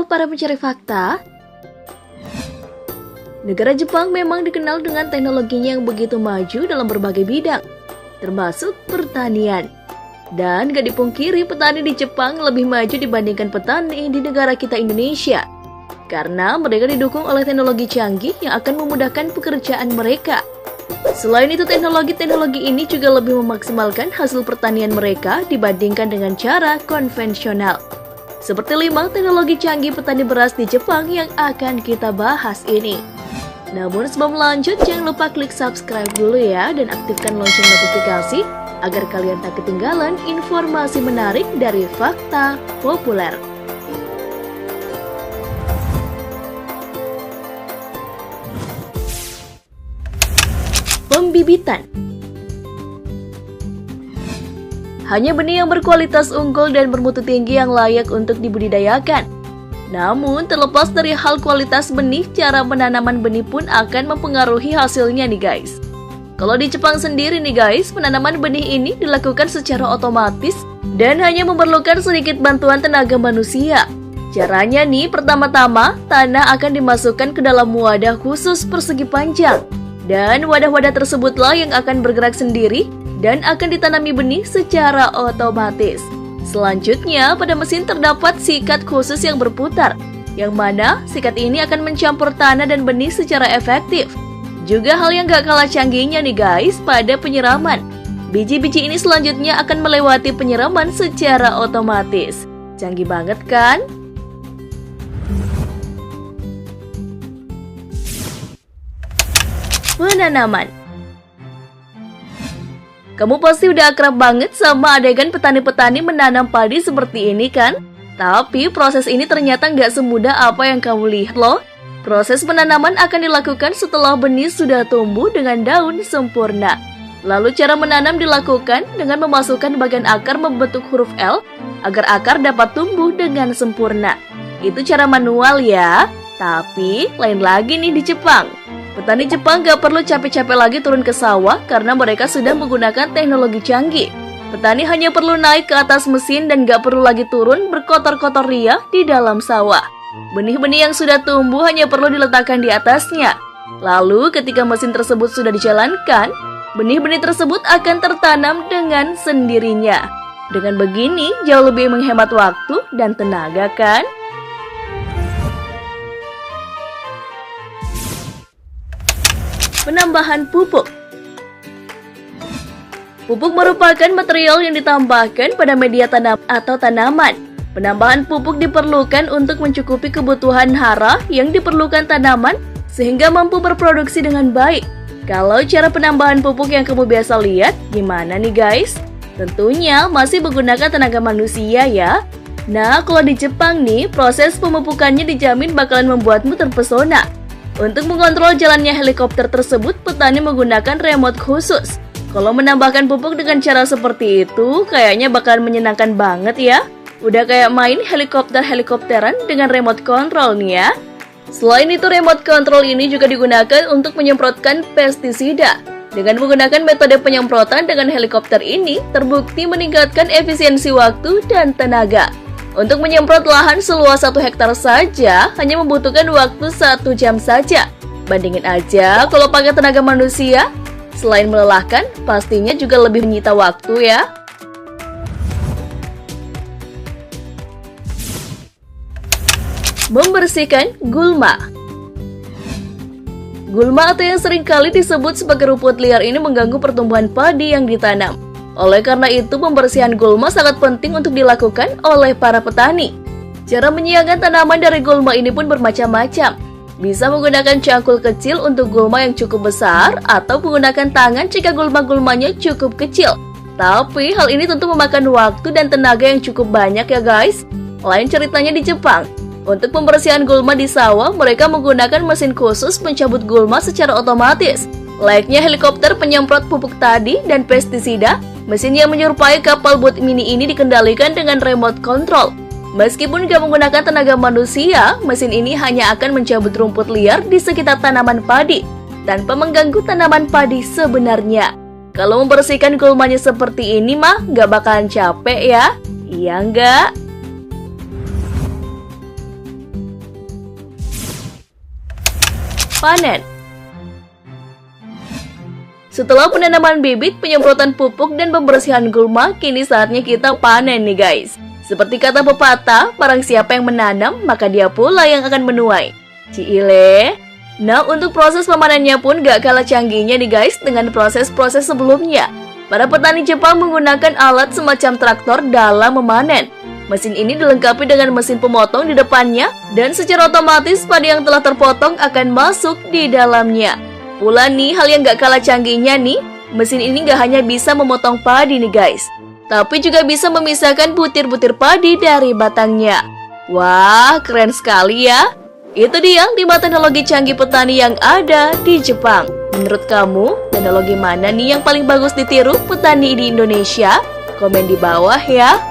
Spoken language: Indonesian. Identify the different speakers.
Speaker 1: para pencari fakta? Negara Jepang memang dikenal dengan teknologinya yang begitu maju dalam berbagai bidang, termasuk pertanian. Dan gak dipungkiri petani di Jepang lebih maju dibandingkan petani di negara kita Indonesia. Karena mereka didukung oleh teknologi canggih yang akan memudahkan pekerjaan mereka. Selain itu, teknologi ini juga lebih memaksimalkan hasil pertanian mereka dibandingkan dengan cara konvensional. Seperti 5 teknologi canggih petani beras di Jepang yang akan kita bahas ini. Namun sebelum lanjut, jangan lupa klik subscribe dulu ya dan aktifkan lonceng notifikasi agar kalian tak ketinggalan informasi menarik dari Fakta Populer. Pembibitan. Hanya benih yang berkualitas unggul dan bermutu tinggi yang layak untuk dibudidayakan. Namun, terlepas dari hal kualitas benih, cara penanaman benih pun akan mempengaruhi hasilnya nih guys. Kalau di Jepang sendiri nih guys, penanaman benih ini dilakukan secara otomatis dan hanya memerlukan sedikit bantuan tenaga manusia. Caranya nih, pertama-tama tanah akan dimasukkan ke dalam wadah khusus persegi panjang. Dan wadah-wadah tersebutlah yang akan bergerak sendiri dan akan ditanami benih secara otomatis. Selanjutnya, pada mesin terdapat sikat khusus yang berputar, yang mana sikat ini akan mencampur tanah dan benih secara efektif. Juga hal yang gak kalah canggihnya nih guys, pada penyiraman. Biji-biji ini selanjutnya akan melewati penyiraman secara otomatis. Canggih banget kan? Penanaman. Kamu pasti udah akrab banget sama adegan petani-petani menanam padi seperti ini kan? Tapi proses ini ternyata nggak semudah apa yang kamu lihat loh. Proses penanaman akan dilakukan setelah benih sudah tumbuh dengan daun sempurna. Lalu cara menanam dilakukan dengan memasukkan bagian akar membentuk huruf L agar akar dapat tumbuh dengan sempurna. Itu cara manual ya. Tapi lain lagi nih di Jepang. Petani Jepang gak perlu capek-capek lagi turun ke sawah karena mereka sudah menggunakan teknologi canggih. Petani hanya perlu naik ke atas mesin dan gak perlu lagi turun berkotor-kotor ria di dalam sawah. Benih-benih yang sudah tumbuh hanya perlu diletakkan di atasnya. Lalu ketika mesin tersebut sudah dijalankan, benih-benih tersebut akan tertanam dengan sendirinya. Dengan begini jauh lebih menghemat waktu dan tenaga kan? Penambahan pupuk. Pupuk merupakan material yang ditambahkan pada media tanam atau tanaman. Penambahan pupuk diperlukan untuk mencukupi kebutuhan hara yang diperlukan tanaman sehingga mampu berproduksi dengan baik. Kalau cara penambahan pupuk yang kamu biasa lihat, gimana nih guys? Tentunya masih menggunakan tenaga manusia ya. Nah, kalau di Jepang nih, proses pemupukannya dijamin bakalan membuatmu terpesona. Untuk mengontrol jalannya helikopter tersebut, petani menggunakan remote khusus. Kalau menambahkan pupuk dengan cara seperti itu, kayaknya bakalan menyenangkan banget ya. Udah kayak main helikopter-helikopteran dengan remote control nih ya. Selain itu, remote control ini juga digunakan untuk menyemprotkan pestisida. Dengan menggunakan metode penyemprotan dengan helikopter ini, terbukti meningkatkan efisiensi waktu dan tenaga. Untuk menyemprot lahan seluas 1 hektar saja hanya membutuhkan waktu 1 jam saja. Bandingin aja kalau pakai tenaga manusia, selain melelahkan, pastinya juga lebih menyita waktu ya. Membersihkan gulma. Gulma atau yang seringkali disebut sebagai rumput liar ini mengganggu pertumbuhan padi yang ditanam. Oleh karena itu, pembersihan gulma sangat penting untuk dilakukan oleh para petani. Cara menyiangkan tanaman dari gulma ini pun bermacam-macam. Bisa menggunakan cangkul kecil untuk gulma yang cukup besar, atau menggunakan tangan jika gulma-gulmanya cukup kecil. Tapi hal ini tentu memakan waktu dan tenaga yang cukup banyak ya guys. Lain ceritanya di Jepang. Untuk pembersihan gulma di sawah, mereka menggunakan mesin khusus pencabut gulma secara otomatis. Layaknya helikopter penyemprot pupuk tadi dan pestisida, mesin yang menyerupai kapal bot mini ini dikendalikan dengan remote control. Meskipun gak menggunakan tenaga manusia, mesin ini hanya akan mencabut rumput liar di sekitar tanaman padi, tanpa mengganggu tanaman padi sebenarnya. Kalau membersihkan gulmanya seperti ini mah gak bakalan capek ya? Iya nggak? panen. Setelah penanaman bibit, penyemprotan pupuk, dan pembersihan gulma, kini saatnya kita panen nih guys. Seperti kata pepatah, barang siapa yang menanam, maka dia pula yang akan menuai. Ciile. Nah, untuk proses pemanennya pun gak kalah canggihnya nih guys dengan proses-proses sebelumnya. Para petani Jepang menggunakan alat semacam traktor dalam memanen. Mesin ini dilengkapi dengan mesin pemotong di depannya, dan secara otomatis padi yang telah terpotong akan masuk di dalamnya. Pula nih, hal yang gak kalah canggihnya nih, mesin ini gak hanya bisa memotong padi nih guys, tapi juga bisa memisahkan butir-butir padi dari batangnya. Wah, keren sekali ya. Itu dia 5 teknologi canggih petani yang ada di Jepang. Menurut kamu, teknologi mana nih yang paling bagus ditiru petani di Indonesia? Komen di bawah ya.